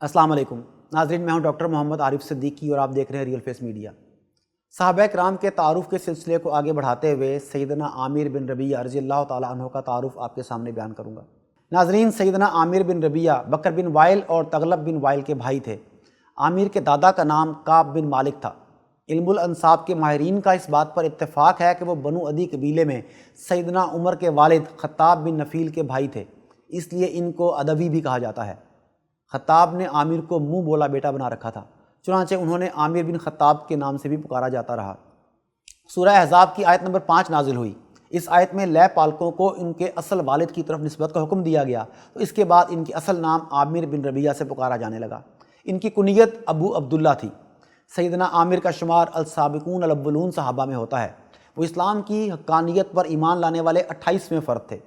السلام علیکم ناظرین، میں ہوں ڈاکٹر محمد عارف صدیقی اور آپ دیکھ رہے ہیں ریئل فیس میڈیا۔ صحابہ کرام کے تعارف کے سلسلے کو آگے بڑھاتے ہوئے سیدنا عامر بن ربیعہ رضی اللہ تعالیٰ عنہ کا تعارف آپ کے سامنے بیان کروں گا۔ ناظرین، سیدنا عامر بن ربیعہ بکر بن وائل اور تغلب بن وائل کے بھائی تھے۔ عامر کے دادا کا نام کعب بن مالک تھا۔ علم الانساب کے ماہرین کا اس بات پر اتفاق ہے کہ وہ بنو عدی قبیلے میں سیدنا عمر کے والد خطاب بن نفیل کے بھائی تھے، اس لیے ان کو ادوی بھی کہا جاتا ہے۔ خطاب نے عامر کو منہ بولا بیٹا بنا رکھا تھا، چنانچہ انہوں نے عامر بن خطاب کے نام سے بھی پکارا جاتا رہا۔ سورہ احزاب کی آیت نمبر 5 نازل ہوئی۔ اس آیت میں لے پالکوں کو ان کے اصل والد کی طرف نسبت کا حکم دیا گیا، تو اس کے بعد ان کی اصل نام عامر بن ربیعہ سے پکارا جانے لگا۔ ان کی کنیت ابو عبداللہ تھی۔ سیدنا عامر کا شمار السابقون الاولون صحابہ میں ہوتا ہے۔ وہ اسلام کی حقانیت پر ایمان لانے والے 28ویں فرد تھے۔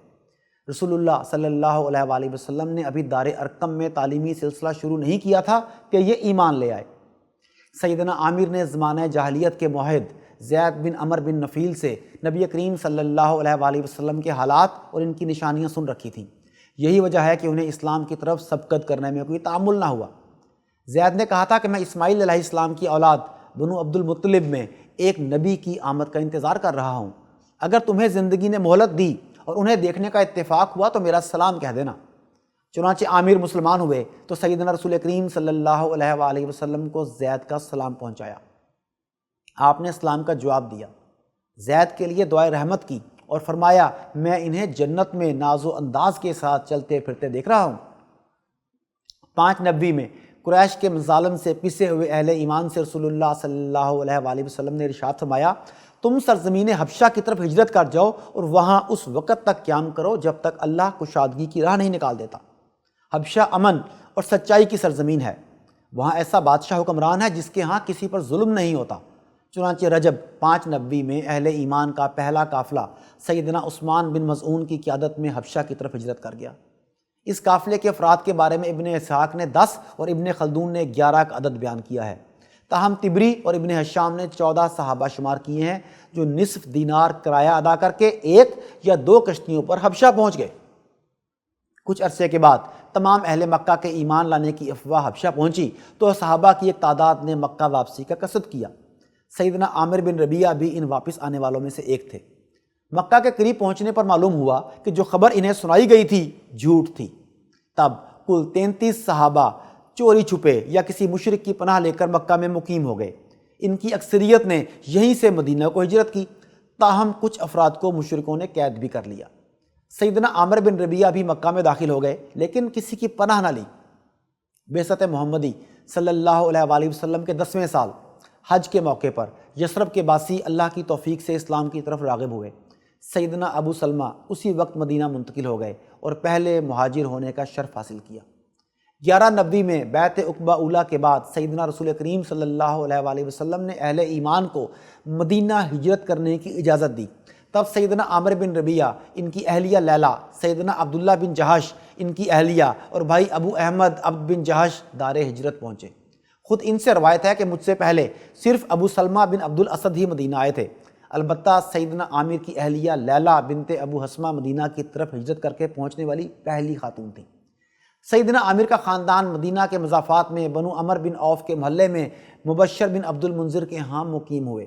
رسول اللہ صلی اللہ علیہ وآلہ وسلم نے ابھی دار ارقم میں تعلیمی سلسلہ شروع نہیں کیا تھا کہ یہ ایمان لے آئے۔ سیدنا عامر نے زمانہ جاہلیت کے موحد زید بن عمر بن نفیل سے نبی کریم صلی اللہ علیہ وآلہ وسلم کے حالات اور ان کی نشانیاں سن رکھی تھیں۔ یہی وجہ ہے کہ انہیں اسلام کی طرف سبقت کرنے میں کوئی تعامل نہ ہوا۔ زید نے کہا تھا کہ میں اسماعیل علیہ السلام کی اولاد بنو عبد المطلب میں ایک نبی کی آمد کا انتظار کر رہا ہوں، اگر تمہیں زندگی نے مہلت دی اور انہیں دیکھنے کا اتفاق ہوا تو میرا سلام کہہ دینا۔ چنانچہ عامر مسلمان ہوئے تو سیدنا رسول کریم صلی اللہ علیہ وآلہ وسلم کو زید کا سلام پہنچایا۔ آپ نے سلام کا جواب دیا، زید کے لیے دعائے رحمت کی اور فرمایا میں انہیں جنت میں ناز و انداز کے ساتھ چلتے پھرتے دیکھ رہا ہوں۔ 5 میں قریش کے مظالم سے پسے ہوئے اہل ایمان سے رسول اللہ صلی اللہ علیہ وآلہ وسلم نے ارشاد فرمایا تم سرزمین حبشہ کی طرف ہجرت کر جاؤ اور وہاں اس وقت تک قیام کرو جب تک اللہ کشادگی کی راہ نہیں نکال دیتا۔ حبشہ امن اور سچائی کی سرزمین ہے، وہاں ایسا بادشاہ حکمران ہے جس کے ہاں کسی پر ظلم نہیں ہوتا۔ چنانچہ رجب 5 میں اہل ایمان کا پہلا قافلہ سیدنا عثمان بن مظعون کی قیادت میں حبشہ کی طرف ہجرت کر گیا۔ اس قافلے کے افراد کے بارے میں ابن اسحاق نے 10 اور ابن خلدون نے 11 کا عدد بیان کیا ہے، تاہم طبری اور ابن حشام نے 14 صحابہ شمار کیے ہیں جو نصف دینار کرایہ ادا کر کے 1 یا 2 کشتیوں پر حبشہ پہنچ گئے۔ کچھ عرصے کے بعد تمام اہل مکہ کے ایمان لانے کی افواہ حبشہ پہنچی تو صحابہ کی ایک تعداد نے مکہ واپسی کا قصد کیا۔ سیدنا عامر بن ربیعہ بھی ان واپس آنے والوں میں سے ایک تھے۔ مکہ کے قریب پہنچنے پر معلوم ہوا کہ جو خبر انہیں سنائی گئی تھی جھوٹ تھی۔ تب کل 33 صحابہ چوری چھپے یا کسی مشرک کی پناہ لے کر مکہ میں مقیم ہو گئے۔ ان کی اکثریت نے یہیں سے مدینہ کو ہجرت کی، تاہم کچھ افراد کو مشرکوں نے قید بھی کر لیا۔ سیدنا عامر بن ربیعہ بھی مکہ میں داخل ہو گئے لیکن کسی کی پناہ نہ لی۔ بعثت محمدی صلی اللہ علیہ وآلہ وسلم کے 10ویں سال حج کے موقع پر یثرب کے باسی اللہ کی توفیق سے اسلام کی طرف راغب ہوئے۔ سیدنا ابو سلمہ اسی وقت مدینہ منتقل ہو گئے اور پہلے مہاجر ہونے کا شرف حاصل کیا۔ 11 میں بیعت عقبہ اولیٰ کے بعد سیدنا رسول کریم صلی اللہ علیہ وآلہ وسلم نے اہل ایمان کو مدینہ ہجرت کرنے کی اجازت دی۔ تب سیدنا عامر بن ربیعہ، ان کی اہلیہ لیلہ، سیدنا عبداللہ بن جہش ان کی اہلیہ اور بھائی ابو احمد عبد بن جہش دار ہجرت پہنچے۔ خود ان سے روایت ہے کہ مجھ سے پہلے صرف ابو سلمہ بن عبد الاسد ہی مدینہ آئے تھے، البتہ سیدنا عامر کی اہلیہ لیلہ بنت ابو حسمہ مدینہ کی طرف ہجرت کر کے پہنچنے والی پہلی خاتون تھیں۔ سیدنا عامر کا خاندان مدینہ کے مضافات میں بنو عمر بن عوف کے محلے میں مبشر بن عبد المنذر کے ہاں مقیم ہوئے۔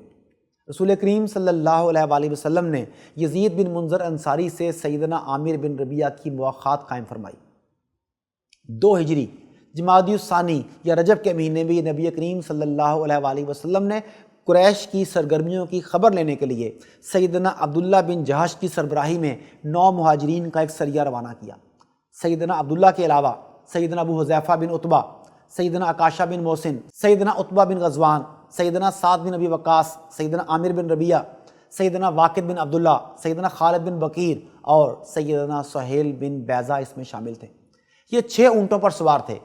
رسول کریم صلی اللہ علیہ وآلہ وسلم نے یزید بن منذر انصاری سے سیدنا عامر بن ربیعہ کی مواخات قائم فرمائی۔ 2 ہجری جمادی الثانی یا رجب کے مہینے میں نبی کریم صلی اللہ علیہ وآلہ وسلم نے قریش کی سرگرمیوں کی خبر لینے کے لیے سیدنا عبداللہ بن جہش کی سربراہی میں 9 مہاجرین کا ایک سریہ روانہ کیا۔ سیدنا عبداللہ کے علاوہ سیدنا ابو حذیفہ بن عتبہ، سیدنا عکاشہ بن محسن، سیدنا عتبہ بن غزوان، سیدنا سعد بن ابی وقاص، سیدنا عامر بن ربیعہ، سیدنا واقد بن عبداللہ، سیدنا خالد بن بکیر اور سیدنا سہیل بن بیضہ اس میں شامل تھے۔ یہ 6 اونٹوں پر سوار تھے۔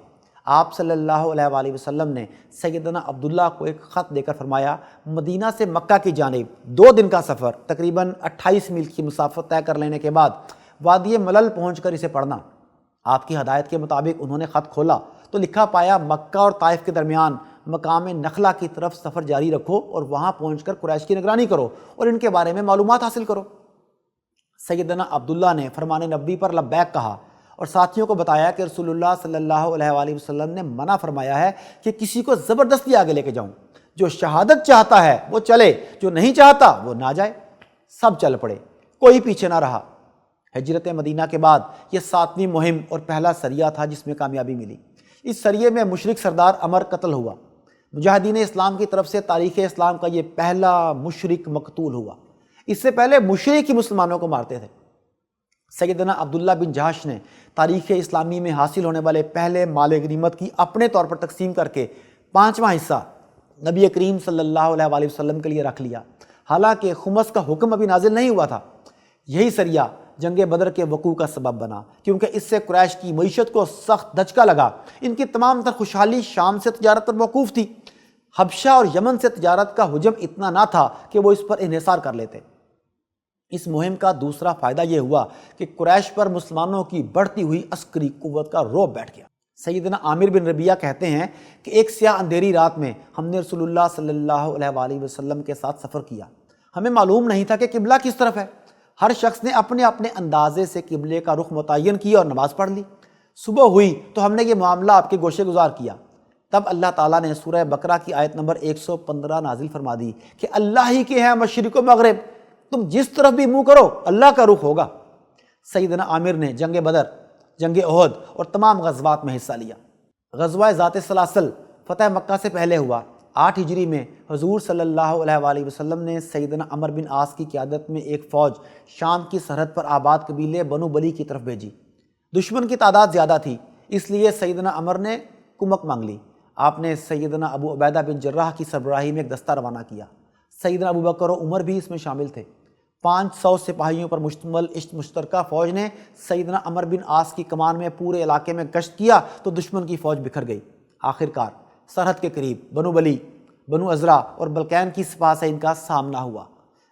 آپ صلی اللہ علیہ وآلہ وسلم نے سیدنا عبداللہ کو ایک خط دے کر فرمایا مدینہ سے مکہ کی جانب 2 دن کا سفر تقریباً 28 میل کی مسافت طے کر لینے کے بعد وادی ملل پہنچ کر اسے پڑھنا۔ آپ کی ہدایت کے مطابق انہوں نے خط کھولا تو لکھا پایا مکہ اور طائف کے درمیان مقام نخلہ کی طرف سفر جاری رکھو اور وہاں پہنچ کر قریش کی نگرانی کرو اور ان کے بارے میں معلومات حاصل کرو۔ سیدنا عبداللہ نے فرمان نبی پر لبیک کہا اور ساتھیوں کو بتایا کہ رسول اللہ صلی اللہ علیہ وآلہ وسلم نے منع فرمایا ہے کہ کسی کو زبردستی آگے لے کے جاؤں، جو شہادت چاہتا ہے وہ چلے، جو نہیں چاہتا وہ نہ جائے۔ سب چل پڑے، کوئی پیچھے نہ رہا۔ ہجرت مدینہ کے بعد یہ 7ویں مہم اور پہلا سریہ تھا جس میں کامیابی ملی۔ اس سریے میں مشرک سردار عمر قتل ہوا۔ مجاہدین اسلام کی طرف سے تاریخ اسلام کا یہ پہلا مشرک مقتول ہوا۔ اس سے پہلے مشرک ہی مسلمانوں کو مارتے تھے۔ سیدنا عبداللہ بن جہش نے تاریخ اسلامی میں حاصل ہونے والے پہلے مال غنیمت کی اپنے طور پر تقسیم کر کے 5واں حصہ نبی کریم صلی اللہ علیہ وآلہ وسلم کے لیے رکھ لیا، حالانکہ خمس کا حکم ابھی نازل نہیں ہوا تھا۔ یہی سریہ جنگ بدر کے وقوع کا سبب بنا، کیونکہ اس سے قریش کی معیشت کو سخت دھچکا لگا۔ ان کی تمام تر خوشحالی شام سے تجارت پر موقوف تھی۔ حبشہ اور یمن سے تجارت کا حجم اتنا نہ تھا کہ وہ اس پر انحصار کر لیتے۔ اس مہم کا دوسرا فائدہ یہ ہوا کہ قریش پر مسلمانوں کی بڑھتی ہوئی عسکری قوت کا رعب بیٹھ گیا۔ سیدنا عامر بن ربیعہ کہتے ہیں کہ ایک سیاہ اندھیری رات میں ہم نے رسول اللہ صلی اللہ علیہ وآلہ وسلم کے ساتھ سفر کیا۔ ہمیں معلوم نہیں تھا کہ قبلہ کس طرف ہے۔ ہر شخص نے اپنے اپنے اندازے سے قبلے کا رخ متعین کیا اور نماز پڑھ لی۔ صبح ہوئی تو ہم نے یہ معاملہ آپ کے گوشے گزار کیا۔ تب اللہ تعالیٰ نے سورہ بقرہ کی آیت نمبر 115 نازل فرما دی کہ اللہ ہی کے ہیں مشرق و مغرب، تم جس طرف بھی منہ کرو اللہ کا رخ ہوگا۔ سیدنا عامر نے جنگ بدر، جنگ احد اور تمام غزوات میں حصہ لیا۔ غزوہ ذات السلاسل فتح مکہ سے پہلے ہوا۔ 8 ہجری میں حضور صلی اللہ علیہ وآلہ وسلم نے سیدنا عمر بن عاص کی قیادت میں ایک فوج شام کی سرحد پر آباد قبیلے بنو بلی کی طرف بھیجی۔ دشمن کی تعداد زیادہ تھی، اس لیے سیدنا عمر نے کمک مانگ لی۔ آپ نے سیدنا ابو عبیدہ بن جراح کی سربراہی میں ایک دستہ روانہ کیا۔ سیدنا ابو بکر و عمر بھی اس میں شامل تھے۔ 500 سپاہیوں پر مشتمل اس مشترکہ فوج نے سیدنا عمر بن عاص کی کمان میں پورے علاقے میں گشت کیا تو دشمن کی فوج بکھر گئی۔ آخرکار سرحد کے قریب بنو بلی، بنو عزرا اور بلقین کی سپاہ سے ان کا سامنا ہوا۔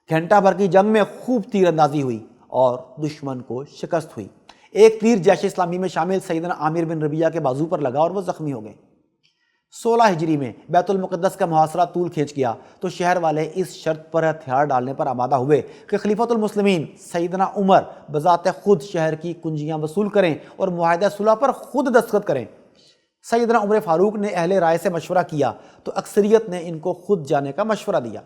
گھنٹہ بھر کی جنگ میں خوب تیر اندازی ہوئی اور دشمن کو شکست ہوئی۔ ایک تیر جیش اسلامی میں شامل سیدنا عامر بن ربیعہ کے بازو پر لگا اور وہ زخمی ہو گئے۔ 16 ہجری میں بیت المقدس کا محاصرہ طول کھینچ گیا تو شہر والے اس شرط پر ہتھیار ڈالنے پر آمادہ ہوئے کہ خلیفۃ المسلمین سیدنا عمر بذات خود شہر کی کنجیاں وصول کریں اور معاہدہ صلح پر خود دستخط کریں۔ سیدنا عمر فاروق نے اہل رائے سے مشورہ کیا تو اکثریت نے ان کو خود جانے کا مشورہ دیا۔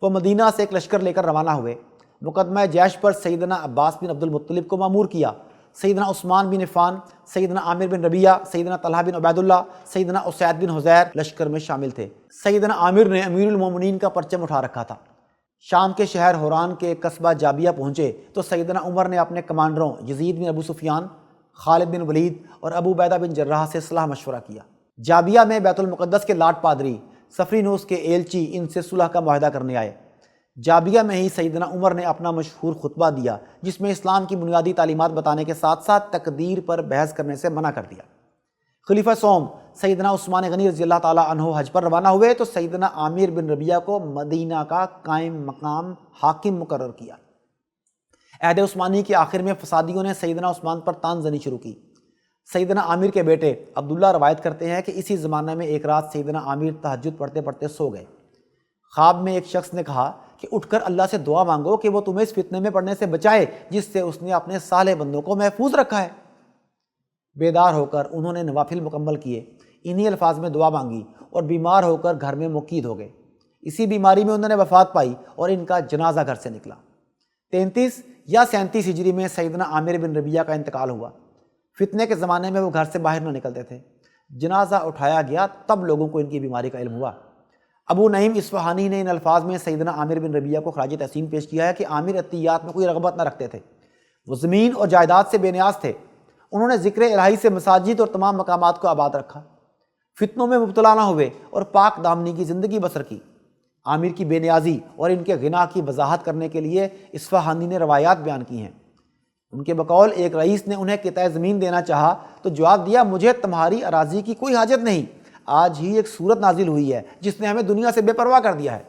وہ مدینہ سے ایک لشکر لے کر روانہ ہوئے۔ مقدمہ جیش پر سیدنا عباس بن عبد المطلب کو مامور کیا۔ سیدنا عثمان بن عفان، سیدنا عامر بن ربیعہ، سیدنا طلحہ بن عبید اللہ، سیدنا اسید بن حضیر لشکر میں شامل تھے۔ سیدنا عامر نے امیر المومنین کا پرچم اٹھا رکھا تھا۔ شام کے شہر حوران کے قصبہ جابیہ پہنچے تو سیدنا عمر نے اپنے کمانڈروں یزید بن ابو سفیان، خالد بن ولید اور ابو عبیدہ بن جراح سے صلاح مشورہ کیا۔ جابیہ میں بیت المقدس کے لاٹ پادری سفرینوس کے ایلچی ان سے صلح کا معاہدہ کرنے آئے۔ جابیہ میں ہی سیدنا عمر نے اپنا مشہور خطبہ دیا جس میں اسلام کی بنیادی تعلیمات بتانے کے ساتھ ساتھ تقدیر پر بحث کرنے سے منع کر دیا۔ خلیفہ سوم سیدنا عثمان غنی رضی اللہ تعالیٰ عنہ حج پر روانہ ہوئے تو سیدنا عامر بن ربیعہ کو مدینہ کا قائم مقام حاکم مقرر کیا۔ عہد عثمانی کے آخر میں فسادیوں نے سیدنا عثمان پر طعن زنی شروع کی۔ سیدنا عامر کے بیٹے عبداللہ روایت کرتے ہیں کہ اسی زمانہ میں ایک رات سیدنا عامر تہجد پڑھتے پڑھتے سو گئے۔ خواب میں ایک شخص نے کہا کہ اٹھ کر اللہ سے دعا مانگو کہ وہ تمہیں اس فتنے میں پڑنے سے بچائے جس سے اس نے اپنے صالح بندوں کو محفوظ رکھا ہے۔ بیدار ہو کر انہوں نے نوافل مکمل کیے، انہی الفاظ میں دعا مانگی اور بیمار ہو کر گھر میں مقید ہو گئے۔ اسی بیماری میں انہوں نے وفات پائی اور ان کا جنازہ گھر سے نکلا۔ 33 یا 37 ہجری میں سیدنا عامر بن ربیعہ کا انتقال ہوا۔ فتنے کے زمانے میں وہ گھر سے باہر نہ نکلتے تھے۔ جنازہ اٹھایا گیا تب لوگوں کو ان کی بیماری کا علم ہوا۔ ابو نعیم اصفہانی نے ان الفاظ میں سیدنا عامر بن ربیعہ کو خراج تحسین پیش کیا ہے کہ عامر عطیات میں کوئی رغبت نہ رکھتے تھے، وہ زمین اور جائیداد سے بے نیاز تھے۔ انہوں نے ذکر الہی سے مساجد اور تمام مقامات کو آباد رکھا، فتنوں میں مبتلا نہ ہوئے اور پاک دامنی کی زندگی بسر کی۔ عامر کی بے نیازی اور ان کے غنا کی وضاحت کرنے کے لیے اصفہانی نے روایات بیان کی ہیں۔ ان کے بقول ایک رئیس نے انہیں قطع زمین دینا چاہا تو جواب دیا، مجھے تمہاری اراضی کی کوئی حاجت نہیں، آج ہی ایک صورت نازل ہوئی ہے جس نے ہمیں دنیا سے بے پرواہ کر دیا ہے۔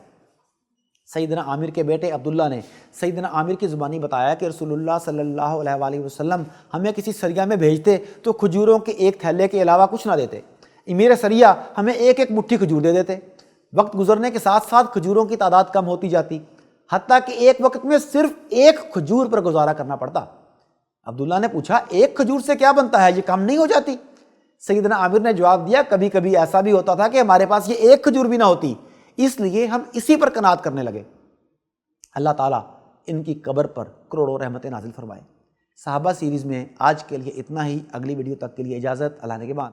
سیدنا عامر کے بیٹے عبداللہ نے سیدنا عامر کی زبانی بتایا کہ رسول اللہ صلی اللہ علیہ وآلہ وسلم ہمیں کسی سریہ میں بھیجتے تو کھجوروں کے ایک تھیلے کے علاوہ کچھ نہ دیتے، امیر سریہ ہمیں ایک ایک مٹھی کھجور دے دیتے۔ وقت گزرنے کے ساتھ ساتھ کھجوروں کی تعداد کم ہوتی جاتی، حتیٰ کہ ایک وقت میں صرف ایک کھجور پر گزارا کرنا پڑتا۔ عبداللہ نے پوچھا ایک کھجور سے کیا بنتا ہے، یہ کم نہیں ہو جاتی؟ سیدنا عامر نے جواب دیا کبھی کبھی ایسا بھی ہوتا تھا کہ ہمارے پاس یہ ایک کھجور بھی نہ ہوتی، اس لیے ہم اسی پر قناعت کرنے لگے۔ اللہ تعالیٰ ان کی قبر پر کروڑوں رحمتیں نازل فرمائے۔ صحابہ سیریز میں آج کے لیے اتنا ہی، اگلی ویڈیو تک کے لیے اجازت، اللہ نے کے بعد۔